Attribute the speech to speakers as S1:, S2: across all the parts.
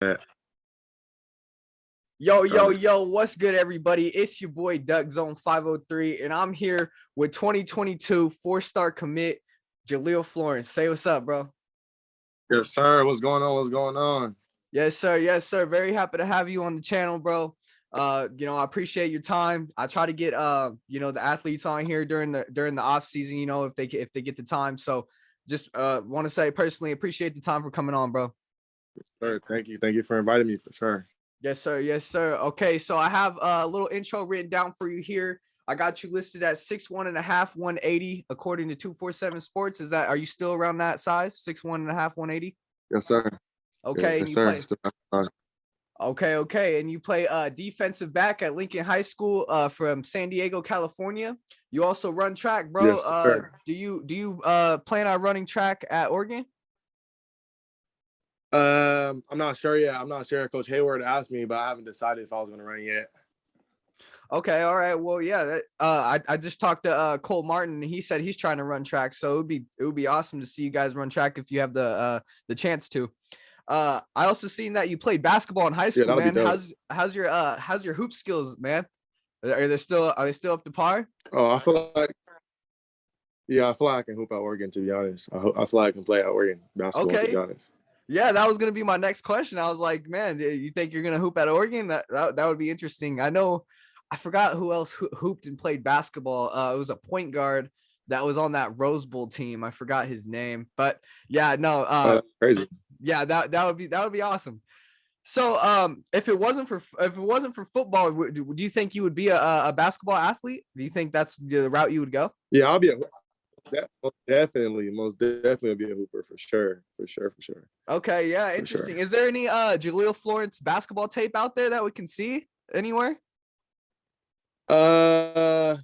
S1: Yeah.
S2: Yo,
S1: All
S2: yo,
S1: right.
S2: yo, what's good, everybody? It's your boy Duck Zone 503, and I'm here with 2022 four-star commit, Jahlil Florence. Say what's up, bro.
S1: Yes, sir. What's going on? What's going on?
S2: Yes, sir. Yes, sir. Very happy to have you on the channel, bro. I appreciate your time. I try to get the athletes on here during the off season, if they get the time. So just want to say personally appreciate the time for coming on, bro.
S1: Sir, thank you. Thank you for inviting me for sure.
S2: Yes, sir. Yes, sir. Okay, so I have a little intro written down for you here. I got you listed at 6'1.5", 180, according to 247 Sports. Are you still around that size? 6'1.5", 180?
S1: Yes, sir.
S2: Okay, and
S1: Yes,
S2: you
S1: sir.
S2: play. Okay, and you play defensive back at Lincoln High School from San Diego, California. You also run track, bro.
S1: Yes, sir.
S2: Do you plan on running track at Oregon?
S1: I'm not sure yet. I'm not sure. Coach Hayward asked me, but I haven't decided if I was going to run yet.
S2: Okay, all right. Well, yeah. I just talked to Cole Martin, and he said he's trying to run track. So it would be awesome to see you guys run track if you have the chance to. I also seen that you played basketball in high school,
S1: that'll be
S2: man.
S1: dope.
S2: How's your hoop skills, man? Are they still up to par?
S1: Oh, I feel like I can hoop at Oregon, to be honest. I feel like I can play at Oregon basketball, to be
S2: Okay.
S1: honest.
S2: Yeah, that was gonna be my next question. I was like, man, you think you're gonna hoop at Oregon? That would be interesting. I forgot who else hooped and played basketball. It was a point guard that was on that Rose Bowl team. I forgot his name, but yeah, no,
S1: That's crazy.
S2: yeah, that would be awesome. So, if it wasn't for football, do you think you would be a basketball athlete? Do you think that's the route you would go?
S1: Yeah, I'll be most definitely be a hooper for sure.
S2: Okay, yeah, interesting.
S1: Sure.
S2: Is there any Jahlil Florence basketball tape out there that we can see anywhere?
S1: I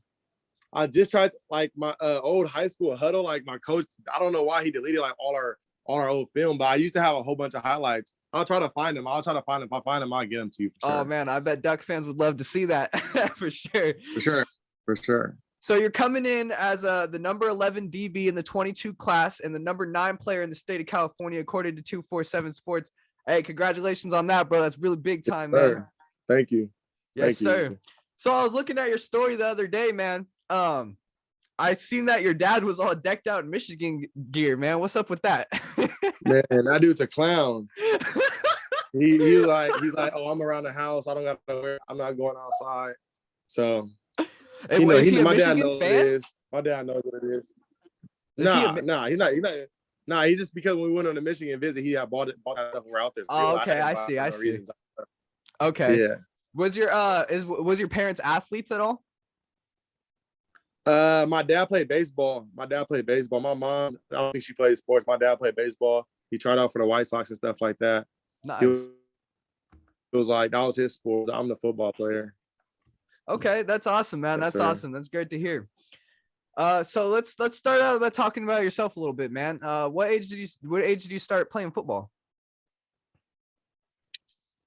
S1: just tried like my old high school huddle. Like my coach, I don't know why he deleted like all our old film, but I used to have a whole bunch of highlights. I'll try to find them. If I find them, I'll get them to you for sure.
S2: Oh man, I bet Duck fans would love to see that for sure.
S1: For sure.
S2: So you're coming in as the number 11 DB in the 22 class and the number 9 player in the state of California, according to 247 Sports. Hey, congratulations on that, bro. That's really big time,
S1: Yes,
S2: man.
S1: Thank you.
S2: Yes,
S1: Thank
S2: sir.
S1: You.
S2: So I was looking at your story the other day, man. I seen that your dad was all decked out in Michigan gear, man. What's up with that?
S1: Man, that dude's a clown. he's like, oh, I'm around the house. I don't got to wear. I'm not going outside. So, my dad knows what it is. My dad knows what it is. Nah, he's not. Nah, he's just because when we went on the Michigan visit, he had bought that stuff. We're out there.
S2: Oh, okay, I see. Okay.
S1: Yeah.
S2: Was your parents athletes at all?
S1: My dad played baseball. My mom, I don't think she played sports. My dad played baseball. He tried out for the White Sox and stuff like that.
S2: Nice.
S1: It was like that was his sport. I'm the football player.
S2: Okay, that's awesome, man.
S1: Yes,
S2: that's
S1: sir.
S2: Awesome. That's great to hear. So let's start out by talking about yourself a little bit, man. What age did you start playing football?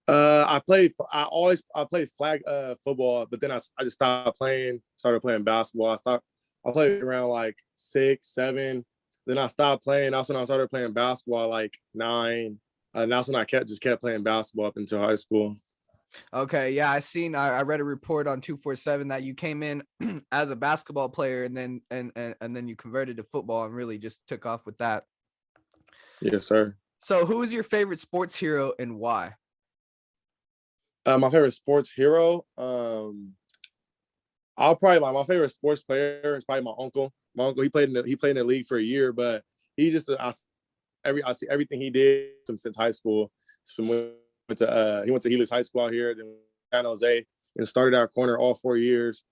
S1: I played flag football, but then I just stopped playing, started playing basketball. I played around like 6, 7. Then I stopped playing. That's when I started playing basketball like 9. And that's when I kept playing basketball up until high school.
S2: Okay, yeah, I read a report on 247 that you came in as a basketball player and then you converted to football and really just took off with that.
S1: Yes, sir.
S2: So who is your favorite sports hero and why?
S1: My favorite sports hero, I'll probably my favorite sports player is probably my uncle. My uncle, he played in the league for a year, but he just I see everything he did since high school. He went to Helix High School out here, then San Jose, and started our corner all 4 years.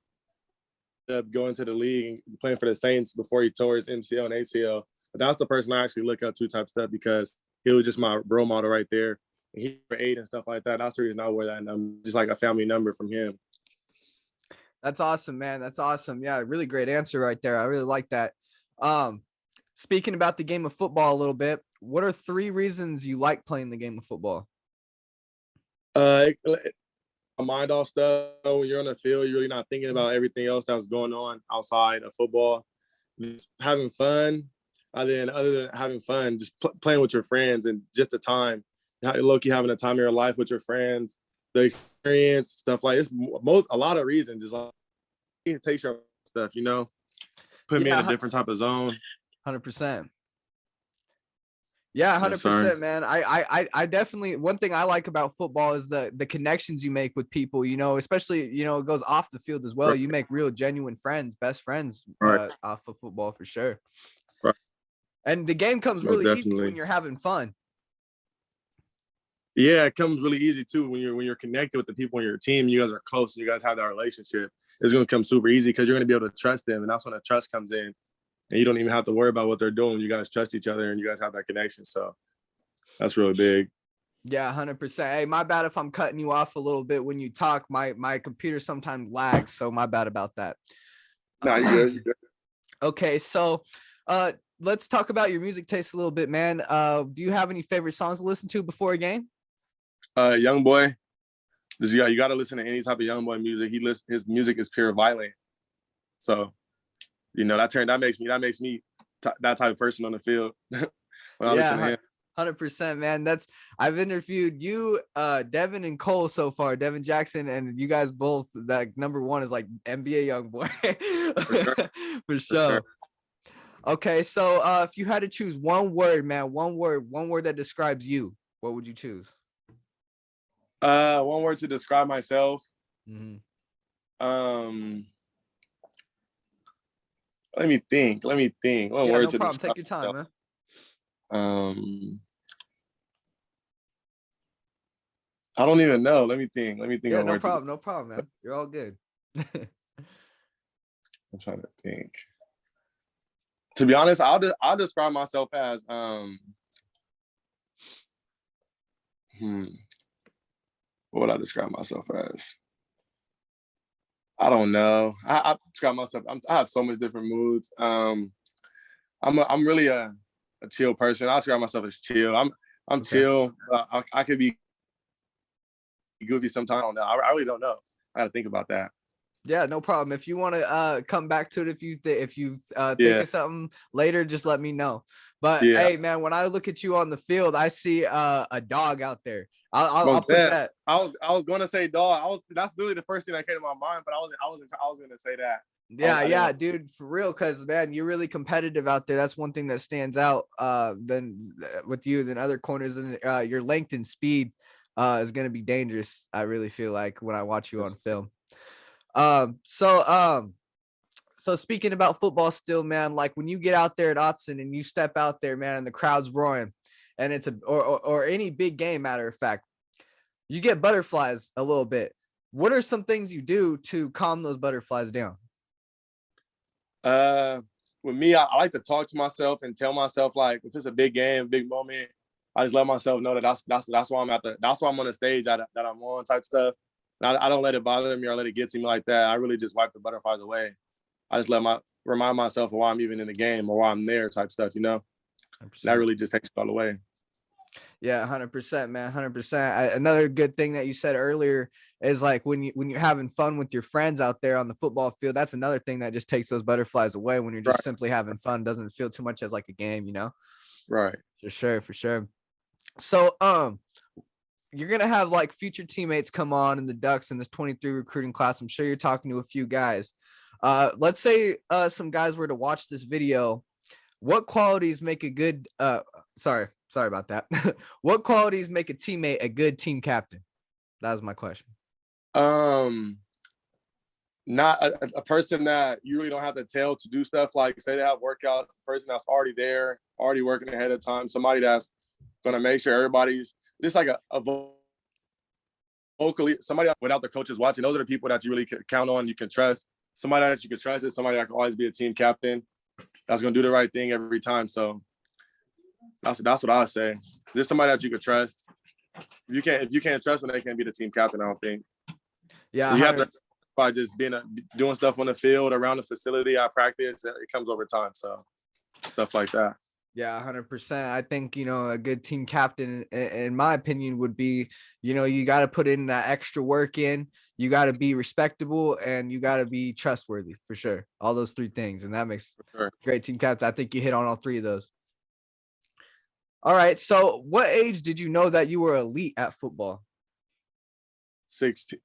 S1: Going to the league and playing for the Saints before he tore his MCL and ACL. But that's the person I actually look up to type stuff because he was just my role model right there. He for 8 and stuff like that. That's the reason I wear that number, just like a family number from him.
S2: That's awesome, man. That's awesome. Yeah, really great answer right there. I really like that. Speaking about the game of football a little bit, what are 3 reasons you like playing the game of football?
S1: Mind off stuff. When you're on the field, you're really not thinking about everything else that's going on outside of football. Just having fun. Then other than having fun, just playing with your friends and just the time low-key having a time of your life with your friends, the experience, stuff like it's a lot of reasons. Just like it takes your stuff, you know, put me in a different type of zone.
S2: 100%. Yeah, 100%, man. I definitely, one thing I like about football is the connections you make with people, you know, especially, you know, it goes off the field as well.
S1: Right.
S2: You make real genuine friends, best friends
S1: Right.
S2: off of football for sure.
S1: Right.
S2: And the game comes
S1: Most
S2: really easy
S1: definitely.
S2: when you're having fun.
S1: Yeah, it comes really easy too when you're connected with the people on your team. You guys are close. You guys have that relationship. It's going to come super easy because you're going to be able to trust them, and that's when the trust comes in. And you don't even have to worry about what they're doing. You guys trust each other, and you guys have that connection. So that's really big.
S2: Yeah, 100%. Hey, my bad if I'm cutting you off a little bit when you talk. My computer sometimes lags, so my bad about that.
S1: Nah, you good. You good.
S2: Okay, so let's talk about your music taste a little bit, man. Do you have any favorite songs to listen to before a game?
S1: Young Boy. You got to listen to any type of Young Boy music. His music is pure violent. So, you know, that makes me that type of person on the field when I listen to him.
S2: 100%, man. I've interviewed you, Devin and Cole so far, Devin Jackson, and you guys both, that number one is like NBA Young Boy. For sure. Okay, so if you had to choose one word, man, one word that describes you, what would you choose?
S1: One word to describe myself.
S2: Mm-hmm.
S1: Let me think. One word
S2: no
S1: to
S2: problem.
S1: describe
S2: Take your time,
S1: myself.
S2: man.
S1: I don't even know. Let me think.
S2: Yeah, no problem, man. You're all good.
S1: I'm trying to think. To be honest, I'll describe myself as what would I describe myself as? I don't know. I describe myself. I have so much different moods. I'm really a chill person. I describe myself as chill. I'm okay. Chill. I could be goofy sometimes. I don't know. I really don't know. I got to think about that.
S2: Yeah, no problem. If you want to come back to it, if you think of something later, just let me know. But hey, man, when I look at you on the field, I see a dog out there. I'll put that.
S1: I was going to say dog. That's really the first thing that came to my mind, but I was going to say that.
S2: Yeah, dude, for real, because man, you're really competitive out there. That's one thing that stands out than with you than other corners, and your length and speed is going to be dangerous. I really feel like when I watch you on film. So speaking about football still, man, like when you get out there at Autzen and you step out there, man, and the crowd's roaring, and it's or any big game, matter of fact, you get butterflies a little bit. What are some things you do to calm those butterflies down?
S1: With me, I like to talk to myself and tell myself, like, if it's a big game, big moment, I just let myself know that that's why I'm on the stage that I'm on type stuff. I don't let it bother me or let it get to me like that. I really just wipe the butterflies away. I just remind myself of why I'm even in the game or why I'm there type stuff, you know? That really just takes it all away.
S2: Yeah, 100%, man, 100%. Another good thing that you said earlier is like when you're having fun with your friends out there on the football field, that's another thing that just takes those butterflies away when you're just simply having fun. Doesn't feel too much as like a game, you know?
S1: Right.
S2: For sure. So, you're going to have like future teammates come on in the Ducks in this 23 recruiting class. I'm sure you're talking to a few guys. Let's say some guys were to watch this video. What qualities make a good sorry about that. What qualities make a teammate a good team captain? That was my question.
S1: Not a person that you really don't have to tell to do stuff, like say they have workouts, the person that's already there, already working ahead of time, somebody that's going to make sure everybody's just like a vocally, somebody without the coaches watching. Those are the people that you really can count on, you can trust. Somebody that you can trust is somebody that can always be a team captain, that's going to do the right thing every time. So that's what I would say. There's somebody that you can trust. If you can't trust them, they can't be the team captain, I don't think.
S2: Yeah,
S1: you have to by just doing stuff on the field, around the facility, at practice. It comes over time. So stuff like that.
S2: Yeah, 100%. I think, you know, a good team captain, in my opinion, would be, you know, you got to put in that extra work in. You got to be respectable and you got to be trustworthy for sure. All those three things. And that makes great team captain. I think you hit on all three of those. All right. So what age did you know that you were elite at football?
S1: 16.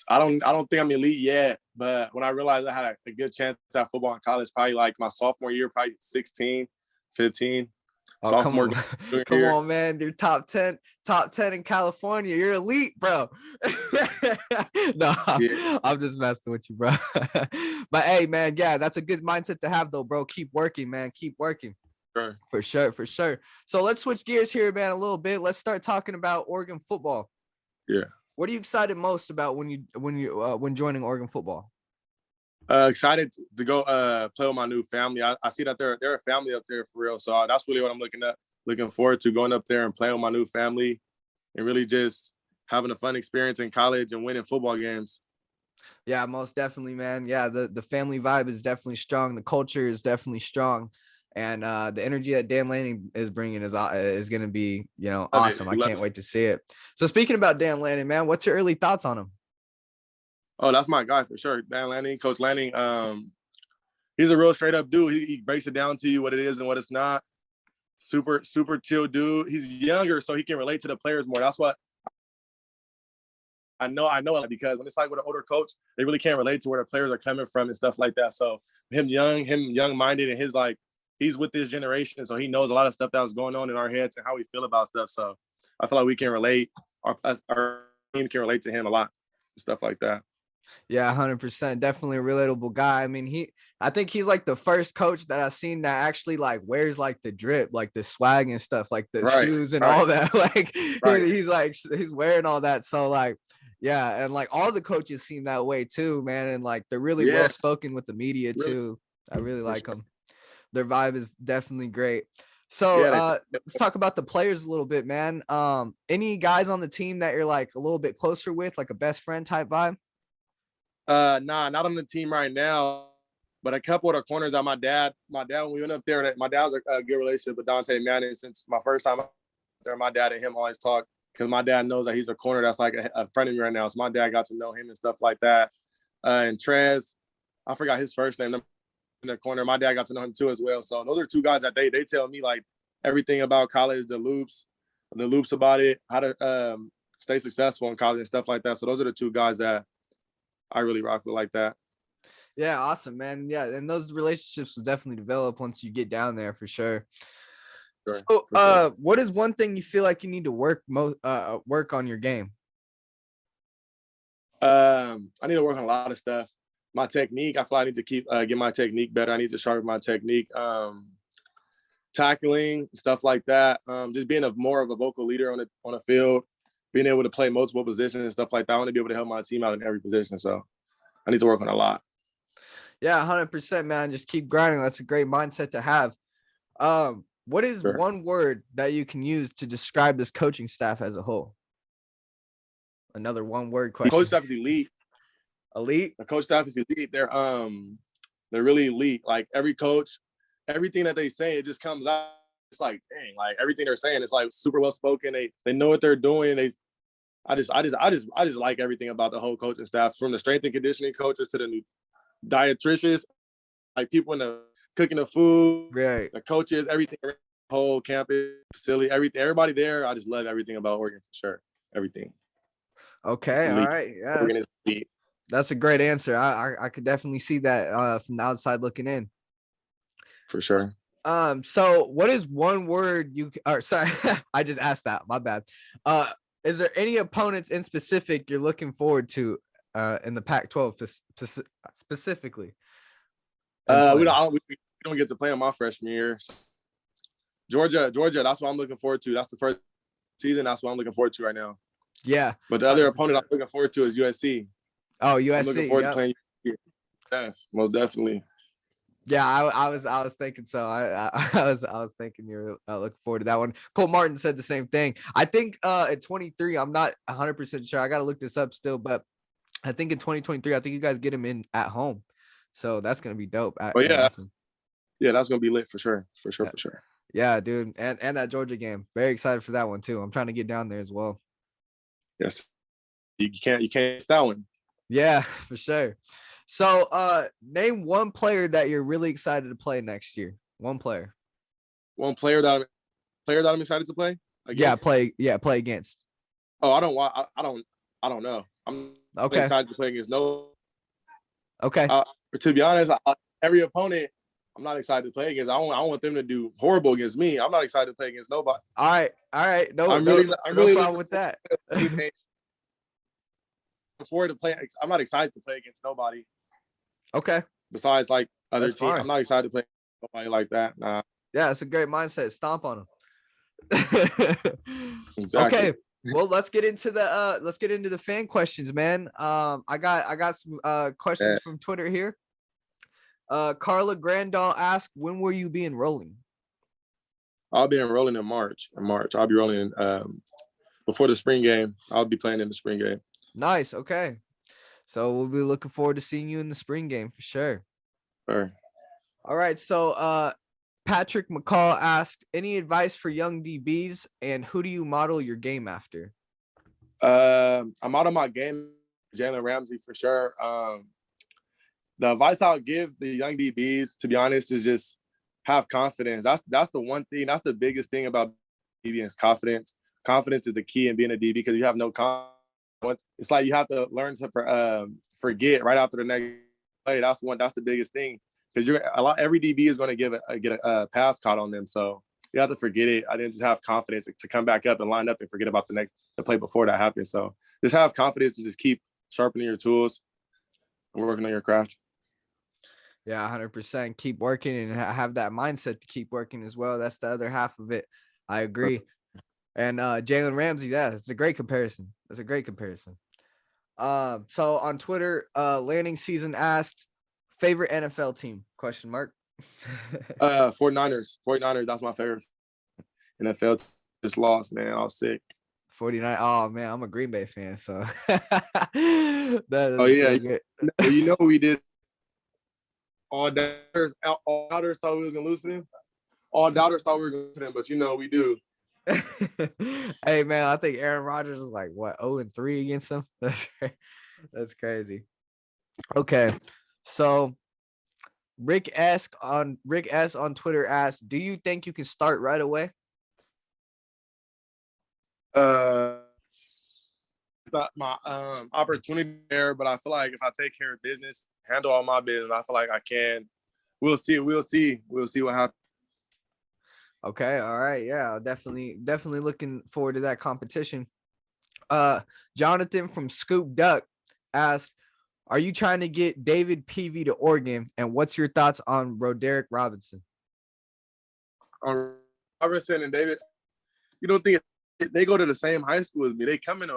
S1: I don't think I'm elite yet, but when I realized I had a good chance at football in college, probably like my sophomore year, probably 16, 15,
S2: Oh, come
S1: sophomore
S2: on.
S1: junior
S2: Come
S1: year.
S2: on, man. You're top 10 in California. You're elite, bro. No,
S1: Yeah,
S2: I'm just messing with you, bro. But hey, man, yeah, that's a good mindset to have though, bro. Keep working, man. Keep working.
S1: sure.
S2: For sure, for sure. So let's switch gears here, man, a little bit. Let's start talking about Oregon football.
S1: Yeah.
S2: What are you excited most about when joining Oregon football?
S1: Excited to go play with my new family. I see that they're a family up there for real. So that's really what I'm looking forward to, going up there and playing with my new family and really just having a fun experience in college and winning football games.
S2: Yeah, most definitely, man. Yeah, the family vibe is definitely strong. The culture is definitely strong, and the energy that Dan Lanning is bringing is going to be,
S1: Love it.
S2: awesome. I can't wait to see it. So speaking about Dan Lanning, man, what's your early thoughts on him?
S1: Oh, that's my guy for sure. Dan Lanning, Coach Lanning. He's a real straight up dude. He breaks it down to you what it is and what it's not. Super, super chill dude. He's younger, so he can relate to the players more. That's what I know because when it's like with an older coach, they really can't relate to where the players are coming from and stuff like that. So him young minded, and he's with this generation, so he knows a lot of stuff that was going on in our heads and how we feel about stuff. So I feel like we can relate. Our team can relate to him a lot, stuff like that.
S2: Yeah, 100%. Definitely a relatable guy. I mean, I think he's like the first coach that I've seen that actually like wears like the drip, like the swag and stuff, like the
S1: Right,
S2: shoes and
S1: right,
S2: all that. Like
S1: right.
S2: he's wearing all that. So like, yeah, and like all the coaches seem that way too, man. And like they're really well
S1: Yeah,
S2: spoken with the media
S1: really,
S2: too. I really
S1: for
S2: like
S1: sure.
S2: them. Their vibe is definitely great. So
S1: Yeah,
S2: let's talk about the players a little bit, man. Any guys on the team that you're like a little bit closer with, like a best friend type vibe?
S1: nah, not on the team right now. But a couple of the corners that my dad, when we went up there, my dad was a good relationship with Dante Manning since my first time up there. My dad and him always talk because my dad knows that he's a corner that's like a friend of me right now. So my dad got to know him and stuff like that. And Trez, I forgot his first name in the corner. My dad got to know him too as well. So those are two guys that they tell me like everything about college, the loops about it, how to stay successful in college and stuff like that. So those are the two guys that I really rock with like that.
S2: Yeah, awesome, man. Yeah, and those relationships will definitely develop once you get down there for sure.
S1: Sure,
S2: So,
S1: for sure.
S2: what is one thing you feel like you need to work on your game?
S1: I need to work on a lot of stuff. My technique, I feel like I need to keep get my technique better. I need to sharpen my technique. Tackling stuff like that. Just being more of a vocal leader on the field, being able to play multiple positions and stuff like that. I want to be able to help my team out in every position. So I need to work on a lot.
S2: Yeah, 100%, man. Just keep grinding. That's a great mindset to have. What is
S1: Sure.
S2: one word that you can use to describe this coaching staff as a whole? Another one word
S1: The coach
S2: question.
S1: staff is elite.
S2: Elite.
S1: The coach staff is elite. They're really elite. Like every coach, everything that they say, it just comes out. It's like, dang, like everything they're saying, it's like super well spoken. They know what they're doing. I just like everything about the whole coaching staff, from the strength and conditioning coaches to the dietitians, like people in the cooking the food,
S2: Right.
S1: the coaches, everything, whole campus facility, everything, everybody there. I just love everything about Oregon for sure. Everything. It's
S2: Okay. All
S1: elite.
S2: right. Yeah,
S1: Oregon is elite
S2: that's a great answer. I could definitely see that from the outside looking in.
S1: for sure.
S2: So what is one word you or sorry, I just asked that. My bad. Uh, is there any opponents in specific you're looking forward to in the Pac-12 specifically? And playing.
S1: We don't get to play in my freshman year. So Georgia, that's what I'm looking forward to. That's the first season. That's what I'm looking forward to right now.
S2: Yeah.
S1: But the other opponent
S2: 100%.
S1: I'm looking forward to is USC.
S2: Oh,
S1: I'm looking
S2: USC.
S1: forward to
S2: Yep.
S1: playing USC. Yes, most definitely.
S2: Yeah, I was thinking so. I was thinking you're looking forward to that one. Cole Martin said the same thing. I think at 23, I'm not 100% sure. I got to look this up still, but I think in 2023, I think you guys get him in at home. So that's gonna be dope
S1: But
S2: in Athens.
S1: yeah, that's gonna be lit for sure. For sure,
S2: Yeah,
S1: for sure.
S2: yeah, dude. And that Georgia game. Very excited for that one too. I'm trying to get down there as well.
S1: Yes. You can't miss that one.
S2: Yeah, for sure. So name one player that you're really excited to play next year. One player.
S1: One player that I'm player that I'm excited to play against?
S2: Play against.
S1: Oh, I don't know. I'm
S2: Okay.
S1: excited to play against no.
S2: Okay.
S1: To be honest, every opponent I'm not excited to play against. I want them to do horrible against me. I'm not excited to play against nobody.
S2: All right. No,
S1: I'm
S2: no,
S1: really
S2: no problem with that.
S1: Forward to play. I'm not excited to play against nobody.
S2: Okay.
S1: Besides, like other
S2: That's
S1: teams,
S2: fine.
S1: I'm not excited to play nobody like that. Nah.
S2: Yeah, it's a great mindset. Stomp on them.
S1: Exactly.
S2: Okay. Well, let's get into the fan questions, man. I got some questions from Twitter here. Carla Grandal asked, when will you be enrolling?
S1: I'll be enrolling in March. I'll be rolling before the spring game. I'll be playing in the spring game.
S2: Nice. Okay. So we'll be looking forward to seeing you in the spring game for sure.
S1: Sure.
S2: All right. So Patrick McCall asked, any advice for young DBs, and who do you model your game after?
S1: I'm out of my game, Jalen Ramsey for sure. The advice I'll give the young DBs, to be honest, is just have confidence. That's the one thing. That's the biggest thing about DB is confidence. Confidence is the key in being a DB because you have no confidence. It's like you have to learn to forget right after the next play. That's the biggest thing because every DB is going to get a pass caught on them. So you have to forget it. I didn't just have confidence to come back up and line up and forget about the play before that happened. So just have confidence and just keep sharpening your tools and working on your craft.
S2: Yeah, 100%. Keep working and have that mindset to keep working as well. That's the other half of it. I agree. And Jalen Ramsey, yeah, it's a great comparison. That's a great comparison. So on Twitter, Landing Season asked, favorite NFL team? Question mark.
S1: 49ers. That's my favorite NFL. Just lost, man. I was sick.
S2: 49. Oh man, I'm a Green Bay fan, so
S1: oh yeah. You know we did. All doubters thought we was gonna lose to them. All doubters thought we were gonna lose to them, but you know we do.
S2: Hey man, I think Aaron Rodgers is like what 0-3 against them. That's crazy. Okay, so Rick S on Twitter asked, do you think you can start right away?
S1: Thought my opportunity there, but I feel like if I take care of business, handle all my business, I feel like I can. We'll see what happens.
S2: Okay, all right, yeah, definitely looking forward to that competition. Jonathan from Scoop Duck asked, are you trying to get David Peavy to Oregon, and what's your thoughts on Roderick Robinson?
S1: Robinson and David, you don't think they go to the same high school as me? They come in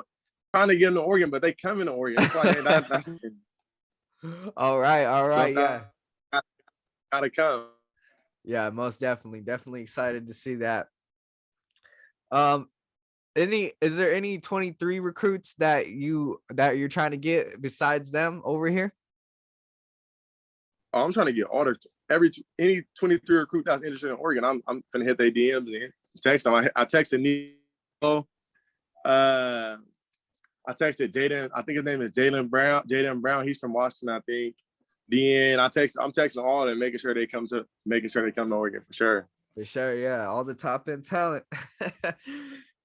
S1: trying to get into Oregon, but they come into Oregon. It's like that's
S2: all right, yeah,
S1: gotta come.
S2: Yeah, most definitely excited to see that. Is there any 23 recruits that you're trying to get besides them over here?
S1: Oh, I'm trying to get any 23 recruit that's interested in Oregon. I'm finna hit their DMs and text them. I texted Nico. I texted Jaden. I think his name is Jaden Brown. He's from Washington, I think. Then I'm texting all of them, making sure they come to Oregon for sure.
S2: For sure, yeah. All the top end talent.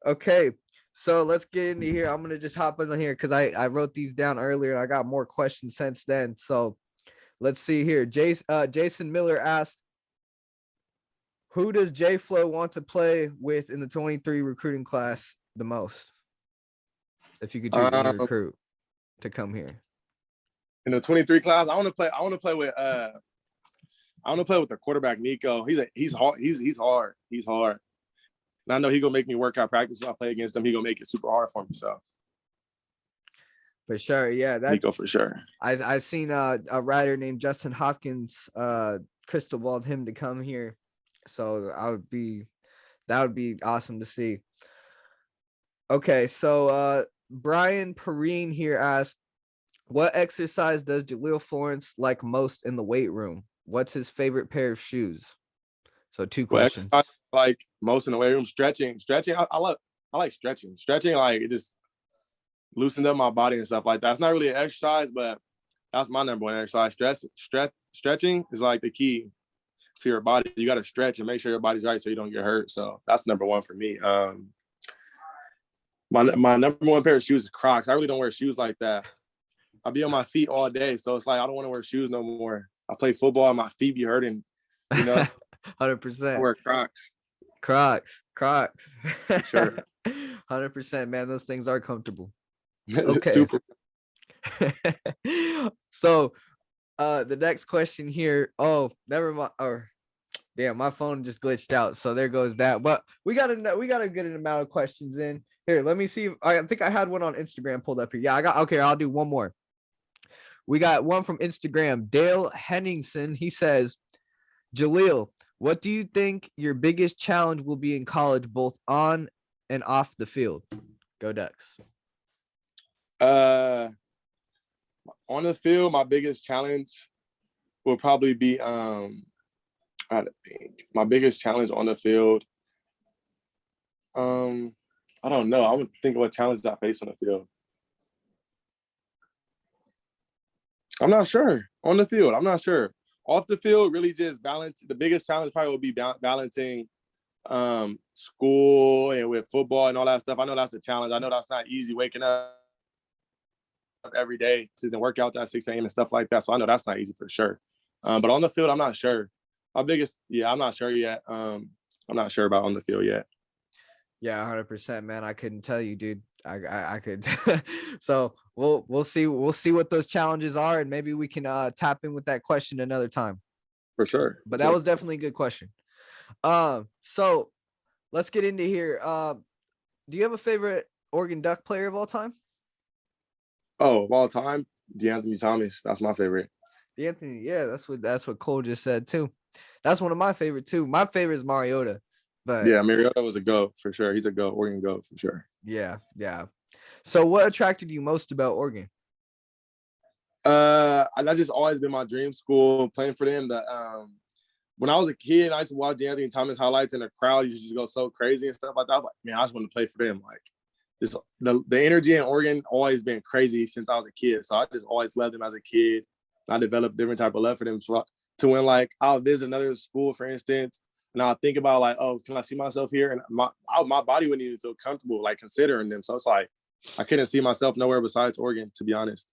S2: Okay, so let's get into here. I'm gonna just hop in here because I wrote these down earlier. I got more questions since then. So let's see here. Jason Miller asked, who does Jflo want to play with in the 23 recruiting class the most? If you could choose a recruit to come here.
S1: In the 23 class, I want to play with the quarterback Nico. He's hard. He's hard. And I know he's gonna make me work out practice when I play against him. He's gonna make it super hard for me. So
S2: for sure, yeah.
S1: Nico for sure.
S2: I seen a writer named Justin Hopkins crystal balled him to come here. So that would be awesome to see. Okay, so Brian Perrine here asked, what exercise does Jahlil Florence like most in the weight room? What's his favorite pair of shoes? So 2 questions.
S1: Like most in the weight room, stretching. I like stretching. Stretching, like it just loosened up my body and stuff like that. It's not really an exercise, but that's my number one exercise. Stretching is like the key. to your body. You got to stretch and make sure your body's right so you don't get hurt. So that's number one for me. My number one pair of shoes is Crocs. I really don't wear shoes like that. I be on my feet all day, so it's like I don't want to wear shoes no more. I play football and my feet be hurting.
S2: 100%.
S1: I wear Crocs.
S2: Crocs.
S1: Sure.
S2: 100%, man. Those things are comfortable. Okay.
S1: Super.
S2: So, the next question here. Oh, never mind. Or, damn, my phone just glitched out. So there goes that. But we got a good amount of questions in here. Let me see. I think I had one on Instagram pulled up here. Yeah, I got. Okay, I'll do one more. We got one from Instagram. Dale Henningson. He says, Jahlil, what do you think your biggest challenge will be in college, both on and off the field? Go Ducks.
S1: On the field, my biggest challenge will probably be I think my biggest challenge on the field. I don't know. I would think of what challenges I face on the field. I'm not sure. On the field, I'm not sure. Off the field, really just balance. The biggest challenge probably will be balancing school and with football and all that stuff. I know that's a challenge. I know that's not easy waking up every day to the workouts at 6 a.m. and stuff like that. So I know that's not easy for sure. But on the field, I'm not sure. I'm not sure yet. I'm not sure about on the field yet.
S2: Yeah, 100%, man. I couldn't tell you, dude. I could. So we'll see what those challenges are, and maybe we can tap in with that question another time.
S1: For sure.
S2: But that was definitely a good question. So let's get into here. Do you have a favorite Oregon Duck player of all time?
S1: Oh, of all time, D'Anthony Thomas. That's my favorite.
S2: D'Anthony, yeah, that's what Cole just said too. That's one of my favorite too. My favorite is Mariota. But
S1: yeah, Mariota was a GOAT for sure. He's a GOAT, Oregon GOAT for sure.
S2: Yeah. So what attracted you most about Oregon?
S1: That's just always been my dream school, playing for them. When I was a kid, I used to watch D'Anthony Thomas highlights, and the crowd used to just go so crazy and stuff like that. I was like, man, I just want to play for them. Like, just the energy in Oregon always been crazy since I was a kid. So I just always loved them as a kid. I developed different type of love for them to when, like, I'll visit another school, for instance, and I'll think about, like, oh, can I see myself here? And my body wouldn't even feel comfortable, like, considering them. So it's like I couldn't see myself nowhere besides Oregon, to be honest.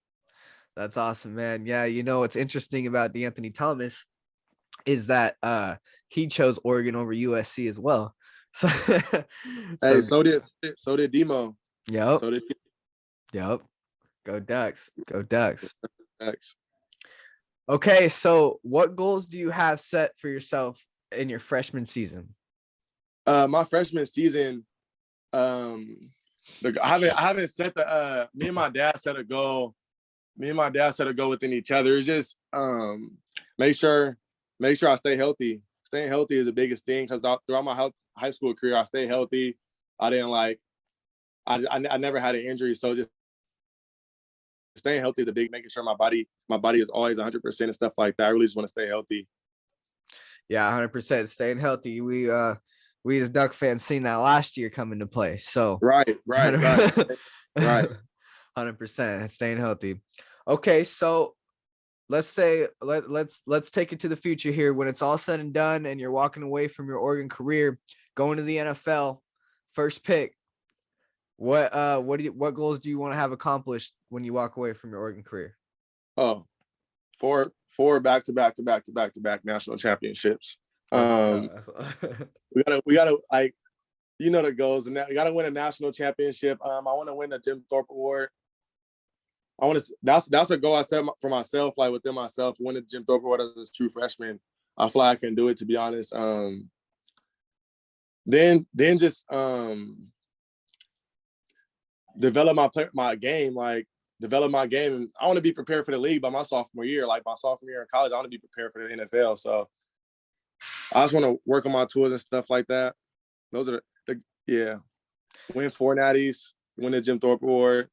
S2: That's awesome, man. Yeah, what's interesting about D'Anthony Thomas is that he chose Oregon over USC as well. So,
S1: so did Demo.
S2: Yep.
S1: So did.
S2: Yep. Go Ducks. Go Ducks.
S1: Ducks.
S2: Okay, so what goals do you have set for yourself in your freshman season?
S1: My freshman season, I haven't set the. Me and my dad set a goal. Within each other. It's just make sure I stay healthy. Staying healthy is the biggest thing, because throughout my high school career, I stayed healthy. I didn't I never had an injury, so just staying healthy is the big. Making sure my body is always 100% and stuff like that. I really just want to stay healthy. Yeah,
S2: 100% staying healthy. We as Duck fans seen that last year come into play. So
S1: right.
S2: 100% staying healthy. Okay, so let's say let's take it to the future here. When it's all said and done and you're walking away from your Oregon career, going to the NFL, first pick, what goals do you want to have accomplished when you walk away from your Oregon career?
S1: Oh, four back-to-back national championships. We gotta like, the goals, and we gotta win a national championship. I want to win the Jim Thorpe Award. That's a goal I set for myself, like within myself, win the Jim Thorpe Award as a true freshman. I feel like I can do it, to be honest. Then just develop my game. And I want to be prepared for the league by my sophomore year. Like my sophomore year in college, I want to be prepared for the NFL. So I just want to work on my tools and stuff like that. Those are win 4 natties, win the Jim Thorpe Award.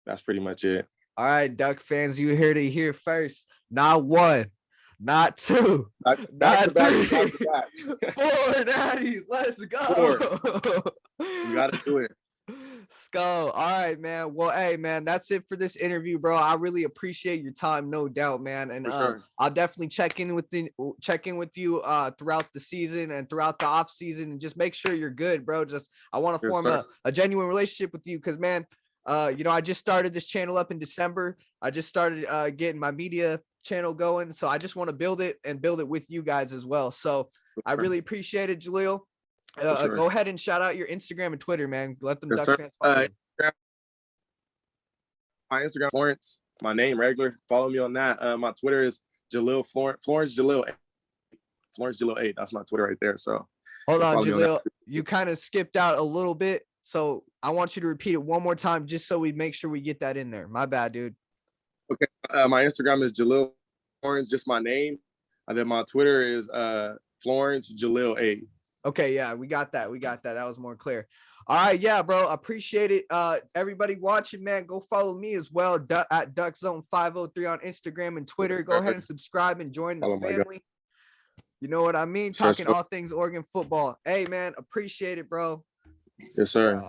S1: That's pretty much it.
S2: All right, Duck fans, you heard it here first. Not 1, not 2, not 3, 4 natties. Let's go.
S1: 4. You got to do it.
S2: Skull. All right, man. Well, hey, man, that's it for this interview, bro. I really appreciate your time, no doubt, man. And
S1: For sure.
S2: I'll definitely check in with you throughout the season and throughout the off season, and just make sure you're good, bro. Just I want to
S1: Yes,
S2: form
S1: sir.
S2: a genuine relationship with you, because, man, I just started this channel up in December. I just started getting my media channel going, so I just want to build it with you guys as well. So I really appreciate it, Jahlil.
S1: For sure.
S2: Go ahead and shout out your Instagram and Twitter, man. Let them
S1: Yes,
S2: Duck
S1: sir.
S2: fans follow you.
S1: My Instagram, Florence, my name regular. Follow me on that. My Twitter is Jahlil Florence, Florence Jahlil 8. Florence Jahlil 8. That's my Twitter right there. So
S2: Hold on,
S1: follow me on
S2: Jahlil. You kind of skipped out a little bit. So I want you to repeat it one more time just so we make sure we get that in there. My bad, dude.
S1: Okay. My Instagram is Jahlil Florence, just my name. And then my Twitter is Florence Jahlil 8.
S2: Okay, yeah, we got that. That was more clear. All right, yeah, bro. Appreciate it. Everybody watching, man, go follow me as well at DuckZone503 on Instagram and Twitter. Go ahead and subscribe and join the family. You know what I mean? Talking all things Oregon football. Hey, man, appreciate it, bro.
S1: Yes, sir.